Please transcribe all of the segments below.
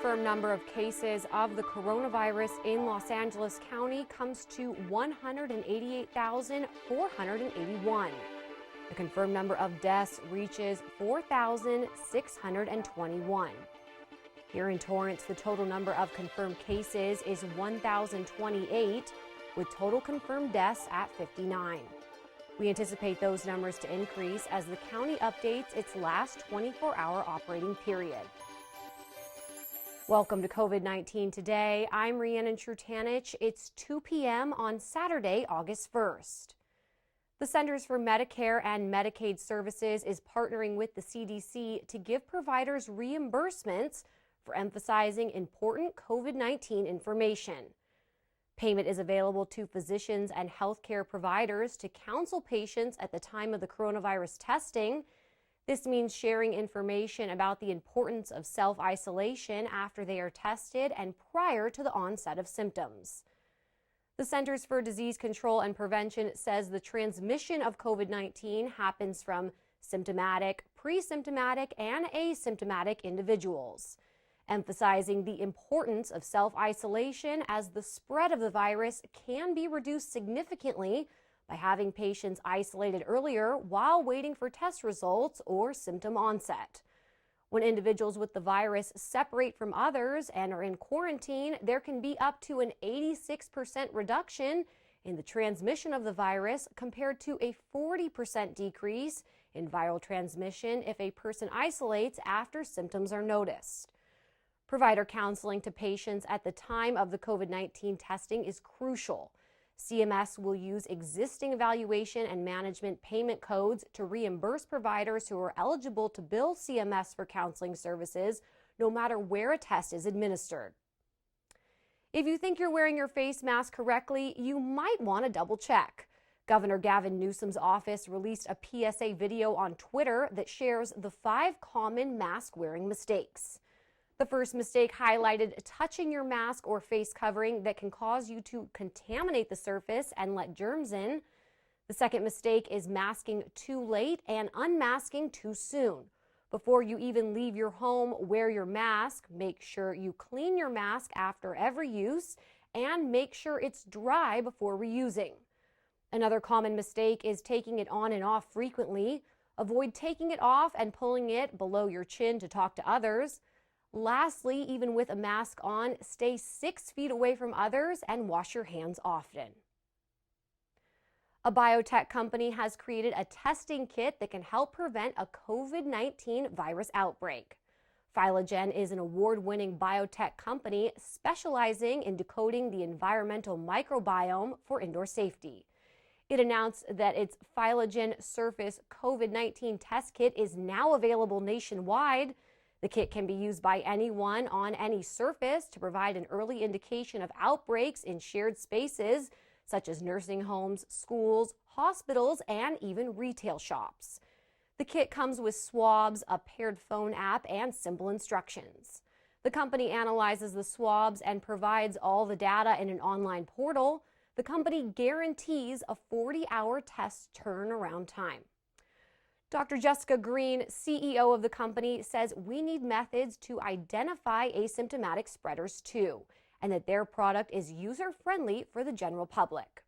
confirmed number of cases of the coronavirus in Los Angeles County comes to 188,481. The confirmed number of deaths reaches 4,621. Here in Torrance, the total number of confirmed cases is 1,028, with total confirmed deaths at 59. We anticipate those numbers to increase as the county updates its last 24-hour operating period. Welcome to COVID-19 Today. I'm Rhiannon Trutanich. It's 2 p.m. on Saturday, August 1st. The Centers for Medicare and Medicaid Services is partnering with the CDC to give providers reimbursements for emphasizing important COVID-19 information. Payment is available to physicians and healthcare providers to counsel patients at the time of the coronavirus testing. This means sharing information about the importance of self-isolation after they are tested and prior to the onset of symptoms. The Centers for Disease Control and Prevention says the transmission of COVID-19 happens from symptomatic, pre-symptomatic, and asymptomatic individuals, emphasizing the importance of self-isolation as the spread of the virus can be reduced significantly by having patients isolated earlier while waiting for test results or symptom onset. When individuals with the virus separate from others and are in quarantine, there can be up to an 86% reduction in the transmission of the virus compared to a 40% decrease in viral transmission if a person isolates after symptoms are noticed. Provider counseling to patients at the time of the COVID-19 testing is crucial. CMS will use existing evaluation and management payment codes to reimburse providers who are eligible to bill CMS for counseling services, no matter where a test is administered. If you think you're wearing your face mask correctly, you might want to double check. Governor Gavin Newsom's office released a PSA video on Twitter that shares the 5 common mask wearing mistakes. The first mistake highlighted touching your mask or face covering that can cause you to contaminate the surface and let germs in. The second mistake is masking too late and unmasking too soon. Before you even leave your home, wear your mask. Make sure you clean your mask after every use and make sure it's dry before reusing. Another common mistake is taking it on and off frequently. Avoid taking it off and pulling it below your chin to talk to others. Lastly, even with a mask on, stay 6 feet away from others and wash your hands often. A biotech company has created a testing kit that can help prevent a COVID-19 virus outbreak. Phylogen is an award-winning biotech company specializing in decoding the environmental microbiome for indoor safety. It announced that its Phylogen Surface COVID-19 test kit is now available nationwide. The kit can be used by anyone on any surface to provide an early indication of outbreaks in shared spaces, such as nursing homes, schools, hospitals, and even retail shops. The kit comes with swabs, a paired phone app, and simple instructions. The company analyzes the swabs and provides all the data in an online portal. The company guarantees a 40-hour test turnaround time. Dr. Jessica Green, CEO of the company, says we need methods to identify asymptomatic spreaders too, and that their product is user-friendly for the general public.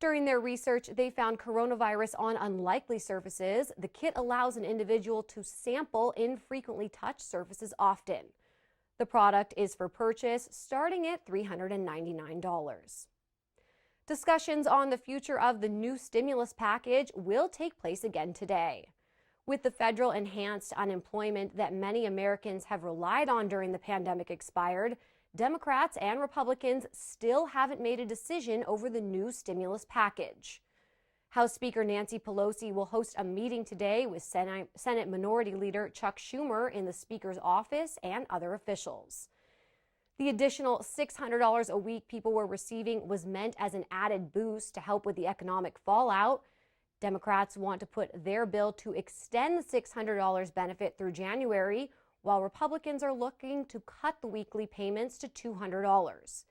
During their research, they found coronavirus on unlikely surfaces. The kit allows an individual to sample infrequently touched surfaces often. The product is for purchase starting at $399. Discussions on the future of the new stimulus package will take place again today. With the federal enhanced unemployment that many Americans have relied on during the pandemic expired, Democrats and Republicans still haven't made a decision over the new stimulus package. House Speaker Nancy Pelosi will host a meeting today with Senate Minority Leader Chuck Schumer in the Speaker's office and other officials. The additional $600 a week people were receiving was meant as an added boost to help with the economic fallout. Democrats want to put their bill to extend the $600 benefit through January, while Republicans are looking to cut the weekly payments to $200.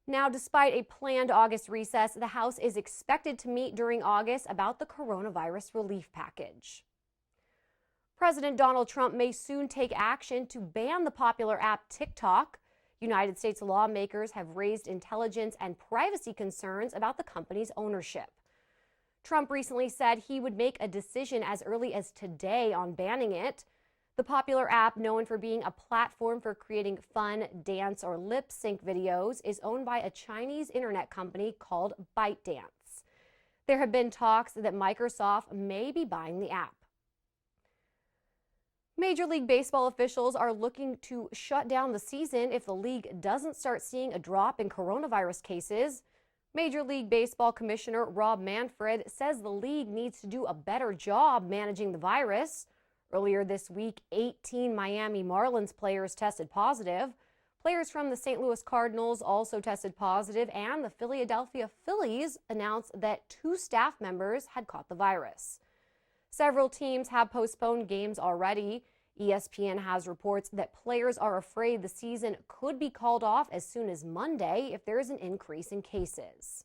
Now, despite a planned August recess, the House is expected to meet during August about the coronavirus relief package. President Donald Trump may soon take action to ban the popular app TikTok. United States lawmakers have raised intelligence and privacy concerns about the company's ownership. Trump recently said he would make a decision as early as today on banning it. The popular app, known for being a platform for creating fun, dance, or lip sync videos, is owned by a Chinese internet company called ByteDance. There have been talks that Microsoft may be buying the app. Major League Baseball officials are looking to shut down the season if the league doesn't start seeing a drop in coronavirus cases. Major League Baseball Commissioner Rob Manfred says the league needs to do a better job managing the virus. Earlier this week, 18 Miami Marlins players tested positive. Players from the St. Louis Cardinals also tested positive, and the Philadelphia Phillies announced that 2 staff members had caught the virus. Several teams have postponed games already. ESPN has reports that players are afraid the season could be called off as soon as Monday if there is an increase in cases.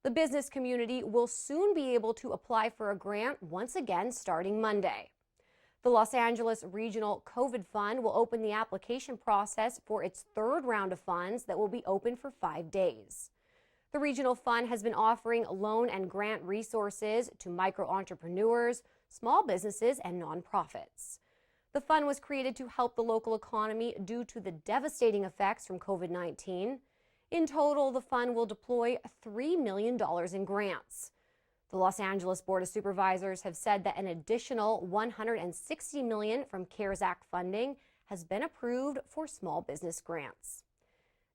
The business community will soon be able to apply for a grant once again starting Monday. The Los Angeles Regional COVID Fund will open the application process for its 3rd round of funds that will be open for 5 days. The Regional Fund has been offering loan and grant resources to micro-entrepreneurs, small businesses, and nonprofits. The fund was created to help the local economy due to the devastating effects from COVID-19. In total, the fund will deploy $3 million in grants. The Los Angeles Board of Supervisors have said that an additional $160 million from CARES Act funding has been approved for small business grants.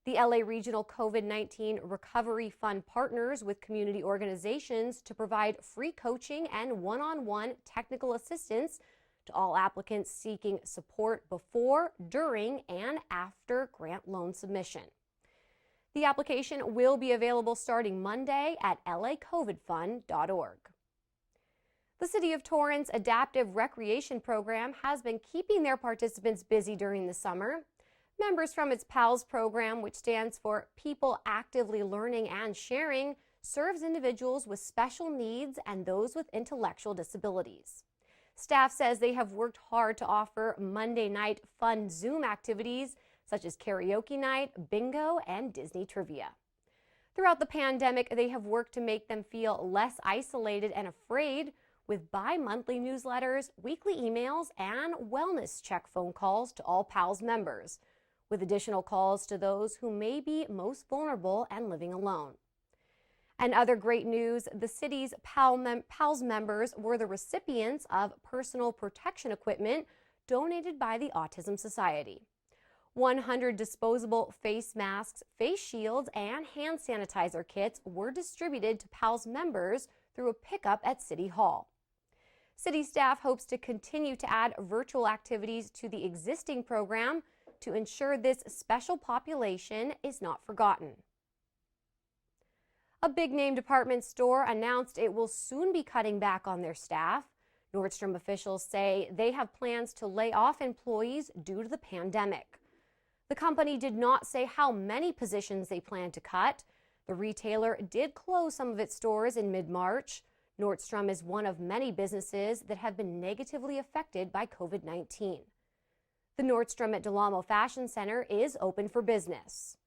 The LA Regional COVID-19 Recovery Fund partners with community organizations to provide free coaching and one-on-one technical assistance to all applicants seeking support before, during, and after grant loan submission. The application will be available starting Monday at lacovidfund.org. The City of Torrance Adaptive Recreation Program has been keeping their participants busy during the summer. Members from its PALS program, which stands for People Actively Learning and Sharing, serves individuals with special needs and those with intellectual disabilities. Staff says they have worked hard to offer Monday night fun Zoom activities such as karaoke night, bingo, and Disney trivia. Throughout the pandemic, they have worked to make them feel less isolated and afraid with bi-monthly newsletters, weekly emails, and wellness check phone calls to all PALS members, with additional calls to those who may be most vulnerable and living alone. And other great news, the city's PALS members were the recipients of personal protection equipment donated by the Autism Society. 100 disposable face masks, face shields, and hand sanitizer kits were distributed to PALS members through a pickup at City Hall. City staff hopes to continue to add virtual activities to the existing program to ensure this special population is not forgotten. A big-name department store announced it will soon be cutting back on their staff. Nordstrom officials say they have plans to lay off employees due to the pandemic. The company did not say how many positions they plan to cut. The retailer did close some of its stores in mid-March. Nordstrom is one of many businesses that have been negatively affected by COVID-19. The Nordstrom at Del Amo Fashion Center is open for business.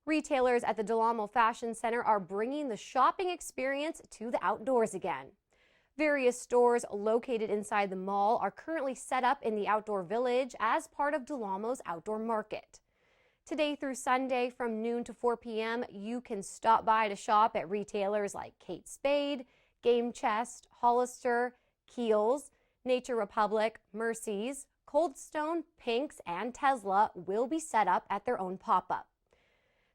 Retailers at the Del Amo Fashion Center are bringing the shopping experience to the outdoors again. Various stores located inside the mall are currently set up in the outdoor village as part of Del Amo's outdoor market. Today through Sunday from noon to 4 p.m., you can stop by to shop at retailers like Kate Spade, Game Chest, Hollister, Kiehl's, Nature Republic, Mercy's, Cold Stone, Pink's, and Tesla will be set up at their own pop-up.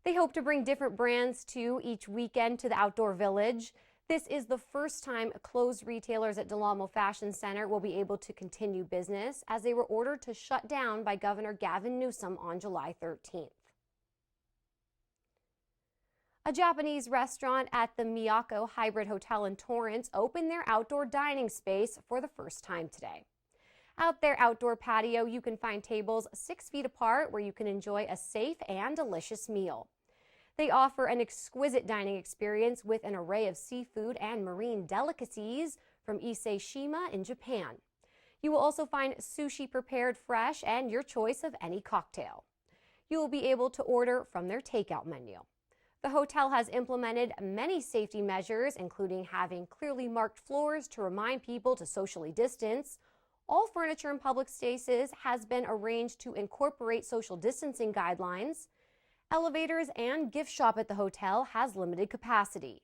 They hope to bring different brands to each weekend to the outdoor village. This is the first time closed retailers at Del Amo Fashion Center will be able to continue business as they were ordered to shut down by Governor Gavin Newsom on July 13th. A Japanese restaurant at the Miyako Hybrid Hotel in Torrance opened their outdoor dining space for the first time today. Out their outdoor patio, you can find tables 6 feet apart where you can enjoy a safe and delicious meal. They offer an exquisite dining experience with an array of seafood and marine delicacies from Issei Shima in Japan. You will also find sushi prepared fresh and your choice of any cocktail. You will be able to order from their takeout menu. The hotel has implemented many safety measures, including having clearly marked floors to remind people to socially distance. All furniture in public spaces has been arranged to incorporate social distancing guidelines. Elevators and gift shop at the hotel has limited capacity.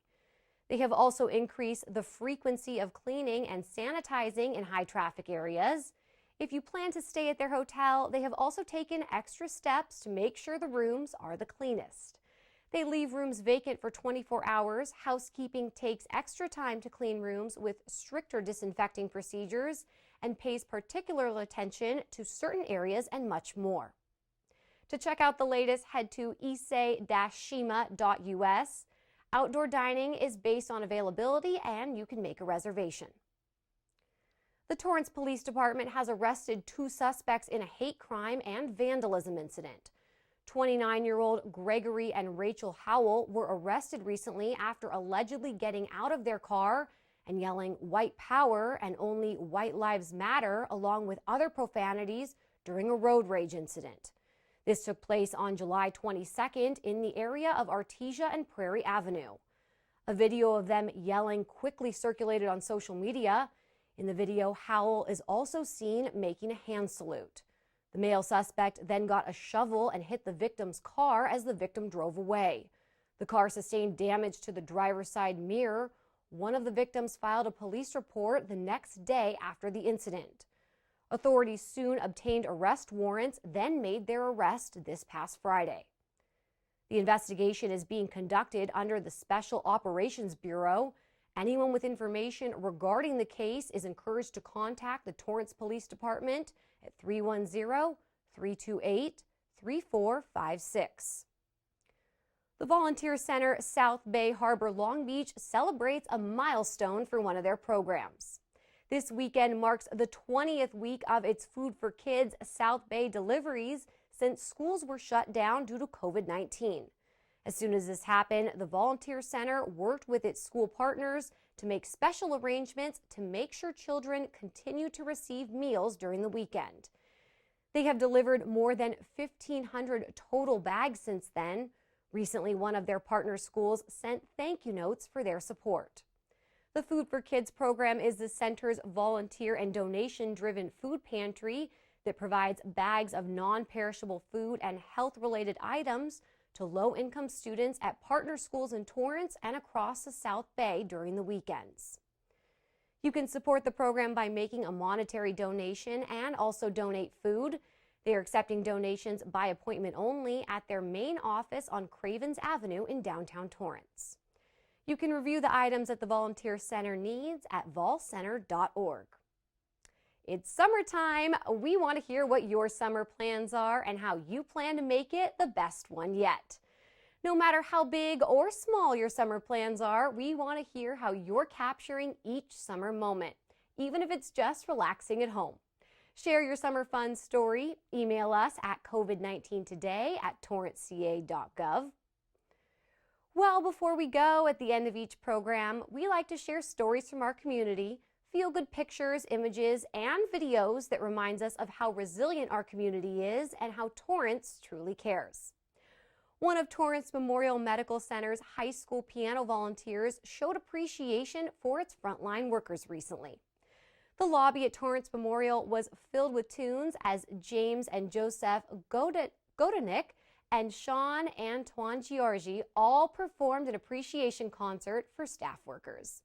They have also increased the frequency of cleaning and sanitizing in high traffic areas. If you plan to stay at their hotel, they have also taken extra steps to make sure the rooms are the cleanest. They leave rooms vacant for 24 hours. Housekeeping takes extra time to clean rooms with stricter disinfecting procedures and pays particular attention to certain areas and much more. To check out the latest, head to issei-shima.us. Outdoor dining is based on availability and you can make a reservation. The Torrance Police Department has arrested 2 suspects in a hate crime and vandalism incident. 29-year-old Gregory and Rachel Howell were arrested recently after allegedly getting out of their car and yelling "white power" and "only white lives matter" along with other profanities during a road rage incident. This took place on July 22nd in the area of Artesia and Prairie Avenue. A video of them yelling quickly circulated on social media. In the video, Howell is also seen making a hand salute. The male suspect then got a shovel and hit the victim's car as the victim drove away. The car sustained damage to the driver's side mirror. One of the victims filed a police report the next day after the incident. Authorities soon obtained arrest warrants, then made their arrest this past Friday. The investigation is being conducted under the Special Operations Bureau. Anyone with information regarding the case is encouraged to contact the Torrance Police Department at 310-328-3456. The Volunteer Center South Bay Harbor Long Beach celebrates a milestone for one of their programs. This weekend marks the 20th week of its Food for Kids South Bay deliveries since schools were shut down due to COVID-19. As soon as this happened, the Volunteer Center worked with its school partners to make special arrangements to make sure children continue to receive meals during the weekend. They have delivered more than 1,500 total bags since then. Recently, one of their partner schools sent thank you notes for their support. The Food for Kids program is the center's volunteer and donation-driven food pantry that provides bags of non-perishable food and health-related items to low-income students at partner schools in Torrance and across the South Bay during the weekends. You can support the program by making a monetary donation and also donate food. They are accepting donations by appointment only at their main office on Cravens Avenue in downtown Torrance. You can review the items that the Volunteer Center needs at volcenter.org. It's summertime. We want to hear what your summer plans are and how you plan to make it the best one yet. No matter how big or small your summer plans are, we want to hear how you're capturing each summer moment, even if it's just relaxing at home. Share your summer fun story. Email us at covid19today@torranceca.gov. Well, before we go, at the end of each program, we like to share stories from our community, feel-good pictures, images, and videos that reminds us of how resilient our community is and how Torrance truly cares. One of Torrance Memorial Medical Center's high school piano volunteers showed appreciation for its frontline workers recently. The lobby at Torrance Memorial was filled with tunes as James and Joseph Godenick and Sean Antoine Giorgi all performed an appreciation concert for staff workers.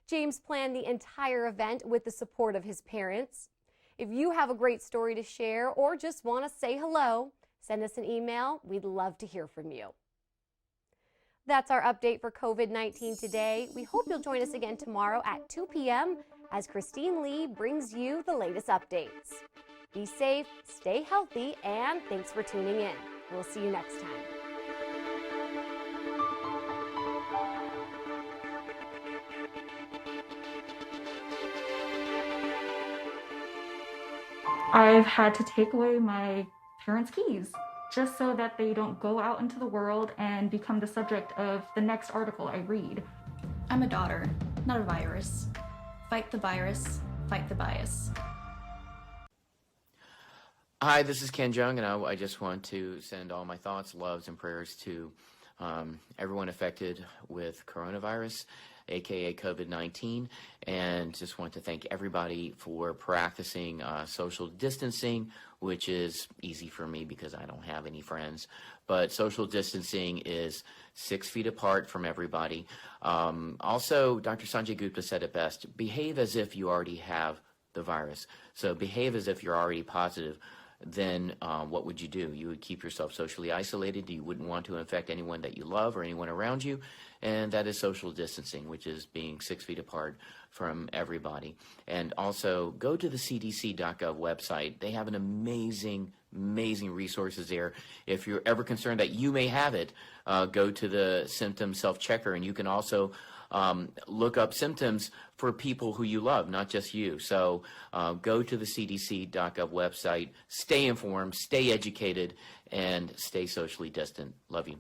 James planned the entire event with the support of his parents. If you have a great story to share or just want to say hello, send us an email. We'd love to hear from you. That's our update for COVID-19 today. We hope you'll join us again tomorrow at 2 p.m. as Christine Lee brings you the latest updates. Be safe, stay healthy, and thanks for tuning in. We'll see you next time. I've had to take away my parents' keys just so that they don't go out into the world and become the subject of the next article I read. I'm a daughter, not a virus. Fight the virus, fight the bias. Hi, this is Ken Jung, and I just want to send all my thoughts, loves, and prayers to everyone affected with coronavirus, aka COVID-19, and just want to thank everybody for practicing social distancing, which is easy for me because I don't have any friends. But social distancing is 6 feet apart from everybody. Also, Dr. Sanjay Gupta said it best: behave as if you already have the virus. So behave as if you're already positive. Then what would you do? You would keep yourself socially isolated. You wouldn't want to infect anyone that you love or anyone around you. And that is social distancing, which is being 6 feet apart from everybody. And also go to the cdc.gov website. They have an amazing resources there. If you're ever concerned that you may have it, go to the symptom self-checker, and you can also look up symptoms for people who you love, not just you. So go to the cdc.gov website, stay informed, stay educated, and stay socially distant. Love you.